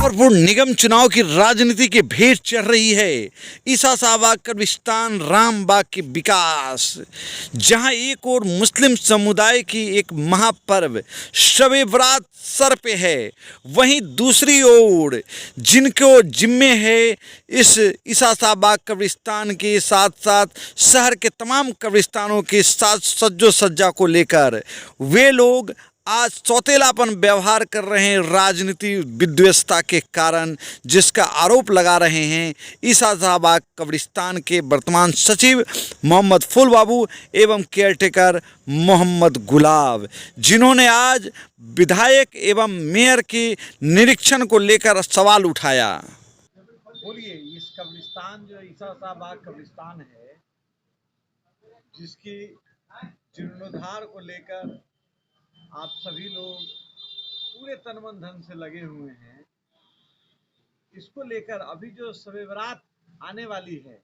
मुजफ्फरपुर निगम चुनाव की राजनीति की भेंट चढ़ रही है। ईसा साहबाग कब्रिस्तान रामबाग के विकास, जहां एक और मुस्लिम समुदाय की एक महापर्व शब-ए बारात सर पे है, वहीं दूसरी ओर जिनको जिम्मे है इस ईसा साहबाग कब्रिस्तान के साथ साथ शहर के तमाम कब्रिस्तानों के साथ सज्जो सज्जा को लेकर वे लोग आज सौतेलापन व्यवहार कर रहे हैं राजनीति विद्वेषता के कारण, जिसका आरोप लगा रहे हैं ईसा साहबाग कब्रिस्तान के वर्तमान सचिव मोहम्मद फूल बाबू एवं केयरटेकर मोहम्मद गुलाब, जिन्होंने आज विधायक एवं मेयर के निरीक्षण को लेकर सवाल उठाया। बोलिए, इस कब्रिस्तान जो ईसा साहबाग कब्रिस्तान है, जिसकी जीर्णोद्धार को लेकर आप सभी लोग पूरे तन मन धन से लगे हुए हैं, इसको लेकर अभी जो शब-ए बारात आने वाली है,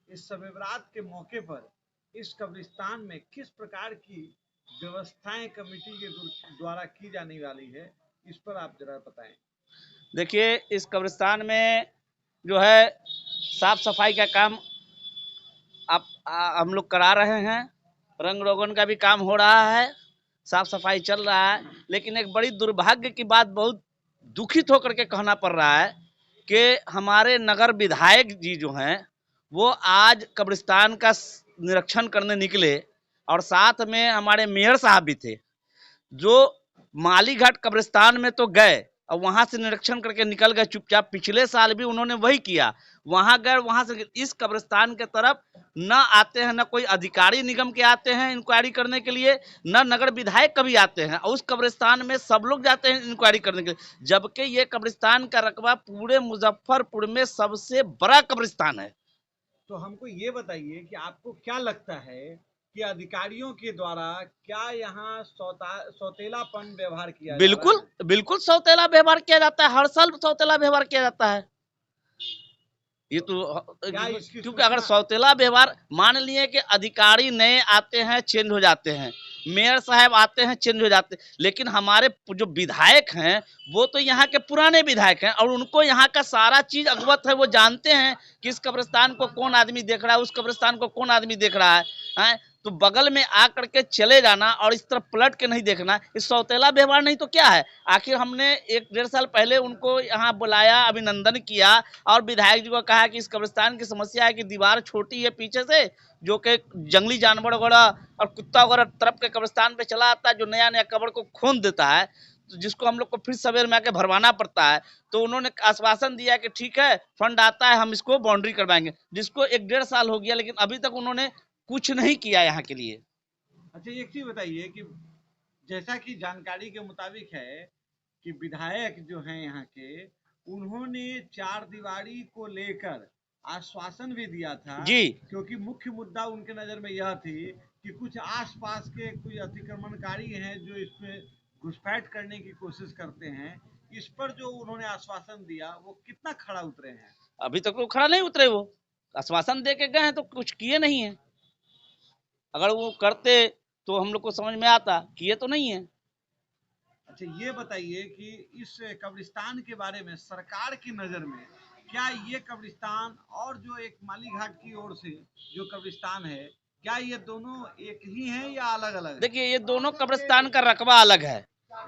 इस शब-ए बारात के मौके पर इस कब्रिस्तान में किस प्रकार की व्यवस्थाएं कमेटी के द्वारा की जाने वाली है, इस पर आप जरा बताएं। देखिए, इस कब्रिस्तान में जो है साफ सफाई का काम हम लोग करा रहे हैं, रंग रोगन का भी काम हो रहा है, साफ सफाई चल रहा है। लेकिन एक बड़ी दुर्भाग्य की बात, बहुत दुखित होकर के कहना पड़ रहा है कि हमारे नगर विधायक जी जो हैं वो आज कब्रिस्तान का निरीक्षण करने निकले और साथ में हमारे मेयर साहब भी थे, जो मालीघाट कब्रिस्तान में तो गए और वहां से निरीक्षण करके निकल गए चुपचाप। पिछले साल भी उन्होंने वही किया, वहां गए, वहां से इस कब्रिस्तान के तरफ न आते हैं, न कोई अधिकारी निगम के आते हैं इंक्वायरी करने के लिए, न नगर विधायक कभी आते हैं। उस कब्रिस्तान में सब लोग जाते हैं इंक्वायरी करने के लिए, जबकि ये कब्रिस्तान का रकबा पूरे मुजफ्फरपुर में सबसे बड़ा कब्रिस्तान है। तो हमको ये बताइए कि आपको क्या लगता है कि अधिकारियों के द्वारा क्या यहाँ सौतेलापन व्यवहार किया जा रहा है? बिल्कुल सौतेला व्यवहार किया जाता है, हर साल सौतेला व्यवहार किया जाता है। ये तो क्योंकि अगर सौतेला व्यवहार, मान लिए कि अधिकारी नए आते हैं चेंज हो जाते हैं, मेयर साहब आते हैं चेंज हो जाते हैं, लेकिन हमारे जो विधायक हैं वो तो यहाँ के पुराने विधायक हैं और उनको यहाँ का सारा चीज अवगत है। वो जानते हैं कि इस कब्रिस्तान को कौन आदमी देख रहा है, उस कब्रिस्तान को कौन आदमी देख रहा है। तो बगल में आकर के चले जाना और इस तरफ पलट के नहीं देखना, इस सौतेला व्यवहार नहीं तो क्या है। आखिर हमने 1-1.5 साल पहले उनको यहाँ बुलाया, अभिनंदन किया और विधायक जी को कहा कि इस कब्रिस्तान की समस्या है कि दीवार छोटी है पीछे से, जो कि जंगली जानवर वगैरह और कुत्ता वगैरह तरफ के कब्रिस्तान पे चला आता है, जो नया नया कब्र को खोद देता है, तो जिसको हम लोग को फिर सवेर में आके भरवाना पड़ता है। तो उन्होंने आश्वासन दिया कि ठीक है, फंड आता है, हम इसको बाउंड्री करवाएंगे, जिसको 1-1.5 साल हो गया, लेकिन अभी तक उन्होंने कुछ नहीं किया यहाँ के लिए। अच्छा, एक चीज बताइए कि जैसा कि जानकारी के मुताबिक है कि विधायक जो हैं यहाँ के, उन्होंने 4 दीवारी को लेकर आश्वासन भी दिया था जी, क्योंकि मुख्य मुद्दा उनके नजर में यह थी कि कुछ आसपास के कुछ अतिक्रमणकारी हैं जो इसमें घुसपैठ करने की कोशिश करते हैं। इस पर जो उन्होंने आश्वासन दिया वो कितना खरा उतरे हैं? अभी तक तो खरा नहीं उतरे। वो आश्वासन दे के गए हैं तो कुछ किए नहीं है। अगर वो करते तो हम लोग को समझ में आता, किए तो नहीं है। अच्छा, ये बताइए कि इस कब्रिस्तान के बारे में सरकार की नज़र में क्या ये कब्रिस्तान और जो एक मालीघाट की ओर से जो कब्रिस्तान है, क्या ये दोनों एक ही हैं या अलग अलग है? देखिए, ये दोनों कब्रिस्तान का रकबा अलग है,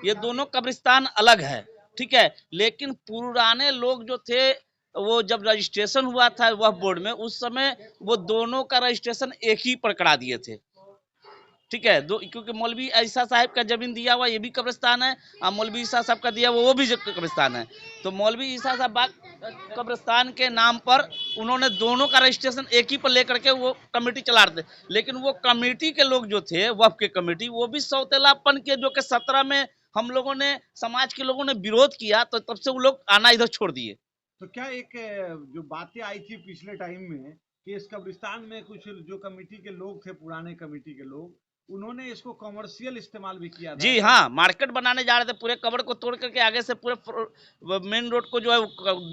ये दोनों कब्रिस्तान अलग है, ठीक है। लेकिन पुराने लोग जो थे, वो जब रजिस्ट्रेशन हुआ था वह बोर्ड में, उस समय वो दोनों का रजिस्ट्रेशन एक ही पर करा दिए थे, ठीक है। क्योंकि मौलवी ईसा साहब का जमीन दिया हुआ ये भी कब्रिस्तान है और मौलवी ईसा साहब का दिया हुआ वो भी कब्रिस्तान है। तो मौलवी ईसा साहब कब्रिस्तान के नाम पर उन्होंने दोनों का रजिस्ट्रेशन एक ही पर लेकर के वो कमेटी चला रहे थे। लेकिन वो कमेटी के लोग जो थे, वक्फ के कमेटी, वो भी सौतेलापन के, जो कि 17 में हम लोगों ने, समाज के लोगों ने विरोध किया, तो तब से वो लोग आना इधर छोड़ दिए। तो क्या एक जो बातें आई थी पिछले टाइम में कि इस कब्रिस्तान में कुछ जो कमेटी के लोग थे, पुराने कमेटी के लोग, उन्होंने इसको कमर्शियल इस्तेमाल भी किया था? जी हाँ, मार्केट बनाने जा रहे थे, पूरे कब्र को तोड़ करके आगे से पूरे मेन रोड को जो है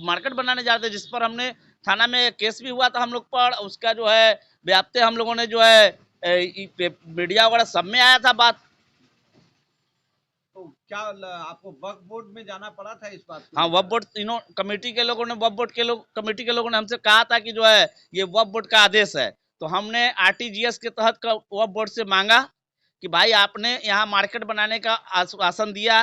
मार्केट बनाने जा रहे थे, जिस पर हमने थाना में केस भी हुआ था हम लोग पर। उसका जो है व्याप्ति हम लोगों ने जो है मीडिया वगैरह सब में आया था बात, आपको वक्फ बोर्ड में जाना पड़ा था इस बात को हाँ, लेकर? वक्फ बोर्ड कमेटी के लोगों ने कमेटी के लोगों ने हमसे कहा था कि जो है ये वक्फ बोर्ड का आदेश है, तो हमने आरटीजीएस के तहत वक्फ बोर्ड से मांगा कि भाई आपने यहाँ मार्केट बनाने का आश्वासन दिया,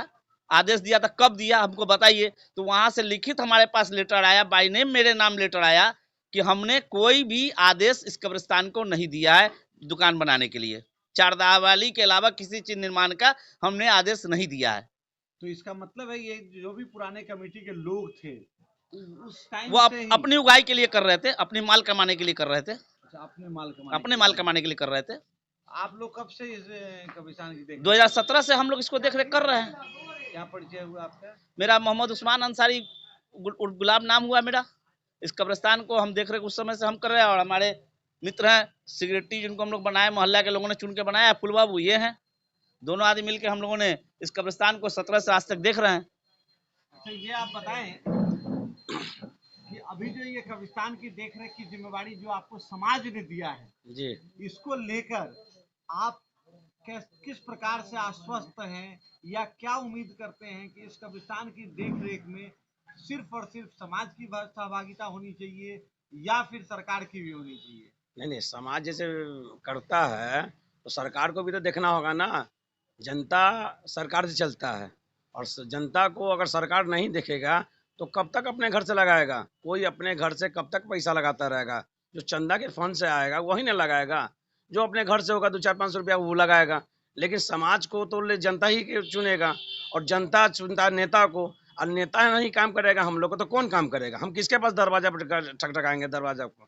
आदेश दिया था, कब दिया हमको बताइए। तो वहां से लिखित हमारे पास लेटर आया, बाय नेम मेरे नाम लेटर आया कि हमने कोई भी आदेश इस कब्रिस्तान को नहीं दिया है दुकान बनाने के लिए, चारदीवारी के अलावा किसी चीज निर्माण का हमने आदेश नहीं दिया है। तो इसका मतलब है ये जो भी पुराने कमेटी के लोग थे उस टाइम वो से ही अपनी उगाई के लिए कर रहे थे, अपनी माल कमाने के लिए कर रहे थे, अच्छा, अपने माल कमाने के लिए कर रहे थे। आप लोग कब से इस कब्रिस्तान की देख 2017 से हम लोग इसको देख रेख कर रहे हैं। क्या परिचय हुआ आपका? मेरा मोहम्मद उस्मान अंसारी गुलाब नाम हुआ मेरा। इस कब्रिस्तान को हम देख रेख उस समय से हम कर रहे हैं, और हमारे मित्र हैं सिक्योरिटी जिनको हम लोग बनाए, मोहल्ला के लोगों ने चुन के बनाया, फुल बाबू ये हैं, दोनों आदमी मिलकर हम लोगों ने इस कब्रिस्तान को 17 से आज तक देख रहे हैं। अच्छा, ये आप बताएं कि अभी जो ये कब्रिस्तान की देखरेख की जिम्मेवारी जो आपको समाज ने दिया है जी, इसको लेकर आप किस प्रकार से आश्वस्त हैं या क्या उम्मीद करते हैं कि इस कब्रिस्तान की देखरेख में सिर्फ और सिर्फ समाज की सहभागिता होनी चाहिए या फिर सरकार की भी होनी चाहिए? नहीं, समाज जैसे करता है तो सरकार को भी तो देखना होगा ना। जनता सरकार से चलता है, और जनता को अगर सरकार नहीं देखेगा तो कब तक अपने घर से लगाएगा? कोई अपने घर से कब तक पैसा लगाता रहेगा? जो चंदा के फंड से आएगा वही ना लगाएगा। जो अपने घर से होगा 2-4-500 रुपया वो लगाएगा, लेकिन समाज को तो जनता ही चुनेगा, और जनता चुनता नेता को। और नेता नहीं काम करेगा हम लोग को तो कौन काम करेगा? हम किसके पास दरवाजा पर ठकठकाएंगे दरवाजा को?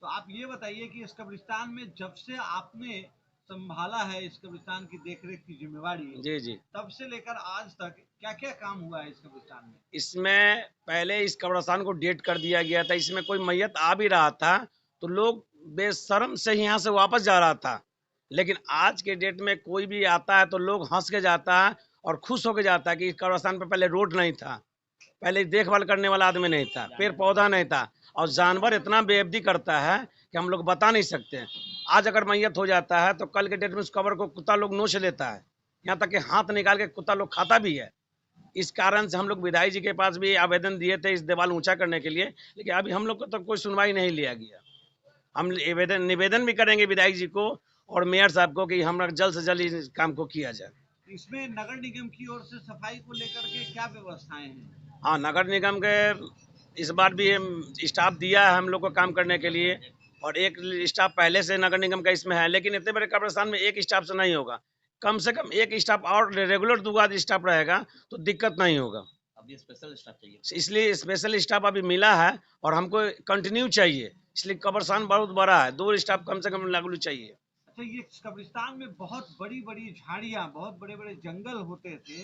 तो आप ये बताइए कि इस कब्रिस्तान में जब से आपने संभाला है इस कब्रिस्तान की देखरेख की जिम्मेवारी, जी जी, तब से लेकर आज तक क्या क्या काम हुआ है इस कब्रिस्तान में? इसमें पहले इस कब्रिस्तान को डेट कर दिया गया था। इसमें कोई मैयत आ भी रहा था तो लोग बेशर्म से यहाँ से वापस जा रहा था, लेकिन आज के डेट में कोई भी आता है तो लोग हंस के जाता है और खुश होके जाता है कि इस कब्रिस्तान पे पहले रोड नहीं था, पहले देखभाल करने वाला आदमी नहीं था, पेड़ पौधा नहीं था, और जानवर इतना बेअदबी करता है कि हम लोग बता नहीं सकते। आज अगर मैयत हो जाता है तो कल के डेट में उस कब्र को कुत्ता लोग नोच लेता है, यहाँ तक कि हाथ निकाल के कुत्ता लोग खाता भी है। इस कारण से हम लोग विधायक जी के पास भी आवेदन दिए थे इस दीवार ऊंचा करने के लिए, लेकिन अभी हम लोग को तो कोई सुनवाई नहीं लिया गया। हम निवेदन भी करेंगे विधायक जी को और मेयर साहब को कि हम लोग जल्द से जल्द इस काम को किया जाए। इसमें नगर निगम की ओर से सफाई को लेकर के क्या व्यवस्थाएं हैं? हाँ, नगर निगम के इस बार भी स्टाफ दिया है हम लोग को काम करने के लिए, और एक स्टाफ पहले से नगर निगम का इसमें है, लेकिन इतने बड़े कब्रिस्तान में एक स्टाफ से नहीं होगा। कम से कम एक स्टाफ और रेगुलर 2 स्टाफ रहेगा तो दिक्कत नहीं होगा। अभी स्पेशल स्टाफ चाहिए, इसलिए स्पेशल स्टाफ अभी मिला है और हमको कंटिन्यू चाहिए, इसलिए कब्रिस्तान बहुत बड़ा है, 2 स्टाफ कम से कम लगू चाहिए। अच्छा, ये कब्रिस्तान में बहुत बड़ी बड़ी झाड़ियां, बहुत बड़े बड़े जंगल होते थे,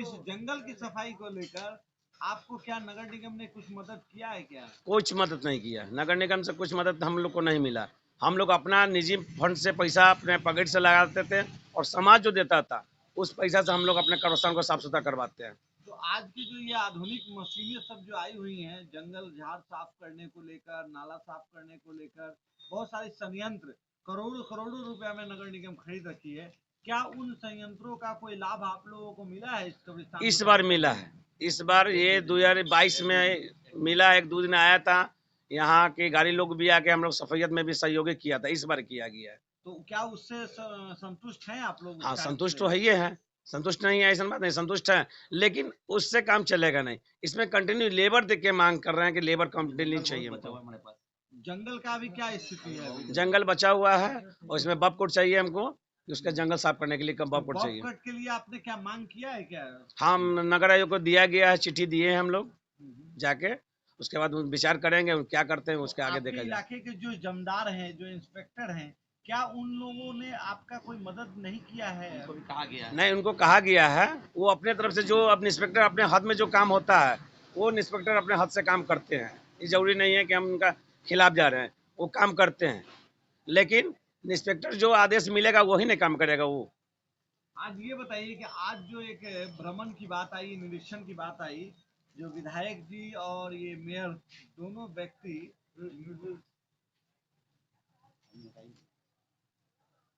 इस जंगल की सफाई को लेकर आपको क्या नगर निगम ने कुछ मदद किया है क्या? कुछ मदद नहीं किया, नगर निगम से कुछ मदद हम लोग को नहीं मिला। हम लोग अपना निजी फंड से पैसा अपने पॉकेट से लगाते थे, और समाज जो देता था उस पैसा से हम लोग अपने कब्रिस्तान को साफ सुथरा करवाते हैं। तो आज की जो ये आधुनिक मशीनें सब जो आई हुई हैं, जंगल झाड़ साफ करने को लेकर, नाला साफ करने को लेकर, बहुत सारे संयंत्र करोड़ों करोड़ों रुपया में नगर निगम खरीद रखी है, क्या उन संयंत्रों का कोई लाभ आप लोगों को मिला है इस कब्रिस्तान? इस बार मिला है, इस बार ये 2022 में मिला। 1-2 दिन आया था, यहाँ के गाड़ी लोग भी आके हम लोग सफाईत में भी सहयोग किया था, इस बार किया गया है। तो क्या उससे संतुष्ट हैं आप लोग? हाँ, संतुष्ट तो है ही है, संतुष्ट नहीं है ऐसा बात नहीं, संतुष्ट है, लेकिन उससे काम चलेगा नहीं। इसमें कंटिन्यू लेबर देख के मांग कर रहे हैं कि लेबर कंटिन्यू चाहिए हमको। जंगल का भी क्या स्थिति है अभी? जंगल बचा हुआ है और इसमें बब कोट चाहिए हमको, कि उसका जंगल साफ करने के लिए कब बब कोट चाहिए। बॉब कट के लिए आपने क्या मांग किया है क्या? हम नगर आयोग को दिया गया है, चिट्ठी दिए हैं हम लोग जाके, उसके बाद विचार करेंगे क्या करते हैं उसके आगे देखा जाए। इलाके के जो जमींदार हैं, जो इंस्पेक्टर हैं, क्या उन लोगों ने आपका कोई मदद नहीं किया है? कहा गया है। नहीं, उनको कहा गया है, वो अपने तरफ से जो अपने इंस्पेक्टर अपने हाथ में जो काम होता है वो इंस्पेक्टर अपने हाथ से काम करते हैं। ये जरूरी नहीं है कि हम उनका खिलाफ जा रहे हैं, वो काम करते हैं, लेकिन इंस्पेक्टर जो आदेश मिलेगा वही नहीं काम करेगा वो। आज ये बताइए कि आज जो एक भ्रमण की बात आई, निरीक्षण की बात आई, जो विधायक जी और ये मेयर दोनों व्यक्ति,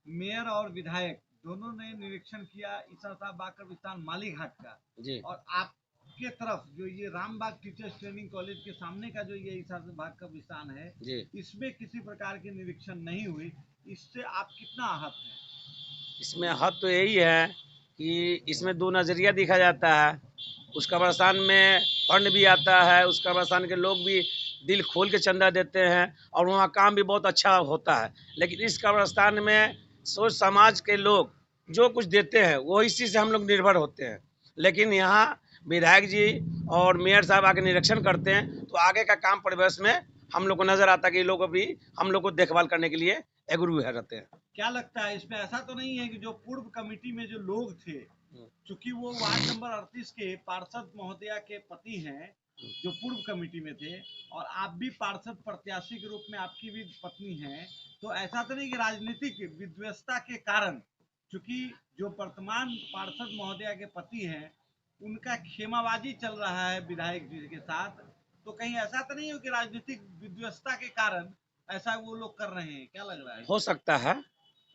मेयर और विधायक दोनों ने निरीक्षण किया ईसा साहब बाग कब्रिस्तान माली घाट का, जी और आपके तरफ जो ये रामबाग टीचर्स ट्रेनिंग कॉलेज के सामने का जो ये ईसा बाग कब्रिस्तान है, जी। इसमें किसी प्रकार की निरीक्षण नहीं हुई। इससे आप कितना आहत हैं? इसमें हद तो यही है कि इसमें दो नज़रिया देखा जाता है। उस कब्रिस्तान में फंड भी आता है, उस कब्रिस्तान के लोग भी दिल खोल के चंदा देते हैं और वहाँ काम भी बहुत अच्छा होता है। लेकिन इस कब्रिस्तान में सोच समाज के लोग जो कुछ देते हैं वो इसी से हम लोग निर्भर होते हैं। लेकिन यहाँ विधायक जी और मेयर साहब आके निरीक्षण करते हैं तो आगे का काम परिवेश में हम लोग को नजर आता है कि ये लोग भी हम लोग को देखभाल करने के लिए एग्रू है रहते हैं। क्या लगता है इसमें ऐसा तो नहीं है कि जो पूर्व कमेटी में जो लोग थे, चूंकि वो वार्ड नंबर 38 के पार्षद महोदया के पति हैं जो पूर्व कमेटी में थे, और आप भी पार्षद प्रत्याशी के रूप में आपकी भी पत्नी हैं, तो ऐसा तो नहीं कि राजनीतिक विद्वेषता के कारण, चूंकि जो वर्तमान पार्षद महोदया के पति हैं उनका खेमाबाजी चल रहा है विधायक जी के साथ, तो कहीं ऐसा तो नहीं हो कि राजनीतिक विद्वेषता के कारण ऐसा वो लोग कर रहे हैं? क्या लग रहा है? हो सकता है,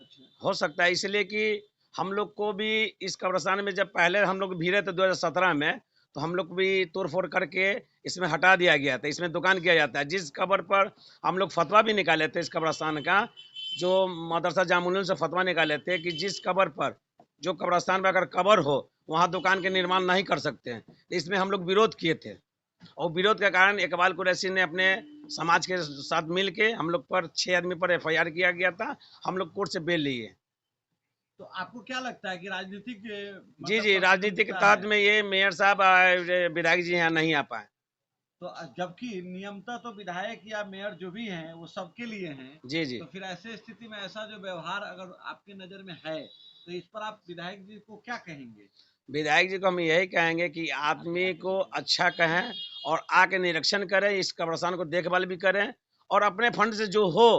अच्छा, हो सकता है, इसलिए कि हम लोग को भी इस कब्रिस्तान में जब पहले हम लोग भिड़े थे 2017 में, तो हम लोग भी तोड़-फोड़ करके इसमें हटा दिया गया था। इसमें दुकान किया जाता है। जिस कब्र पर हम लोग फतवा भी निकाले थे इस कब्रिस्तान का, जो मदरसा जामुनुल से फतवा निकाले थे कि जिस कब्र पर, जो कब्रिस्तान में अगर कब्र हो, वहाँ दुकान के निर्माण नहीं कर सकते हैं। इसमें हम लोग विरोध किए थे और विरोध के कारण इकबाल कुरैशी ने अपने समाज के साथ मिल के हम लोग पर 6 आदमी पर एफआईआर किया गया था। हम लोग कोर्ट से बेल लिए। तो आपको क्या लगता है कि राजनीतिक जी, जी, राजनीति के तहत में ये मेयर साहब विधायक जी यहाँ नहीं आ पाए। तो जबकि नियमतः तो विधायक या मेयर जो भी हैं वो सबके लिए हैं, जी, जी। तो फिर ऐसे स्थिति में ऐसा जो व्यवहार अगर आपके नजर में है, तो इस पर आप विधायक जी को क्या कहेंगे? विधायक जी को हम यही कहेंगे कि आदमी को अच्छा कहें और आके निरीक्षण करें, इस कब्रिस्तान को देखभाल भी करें और अपने फंड से जो हो,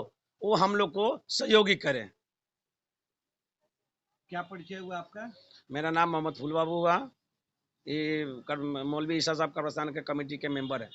वो हम लोग को सहयोगी करें। क्या परिचय हुआ आपका? मेरा नाम मोहम्मद फूल बाबू हुआ। ये मौलवी ईसा साहब कब्रिस्तान के कमेटी के मेंबर हैं।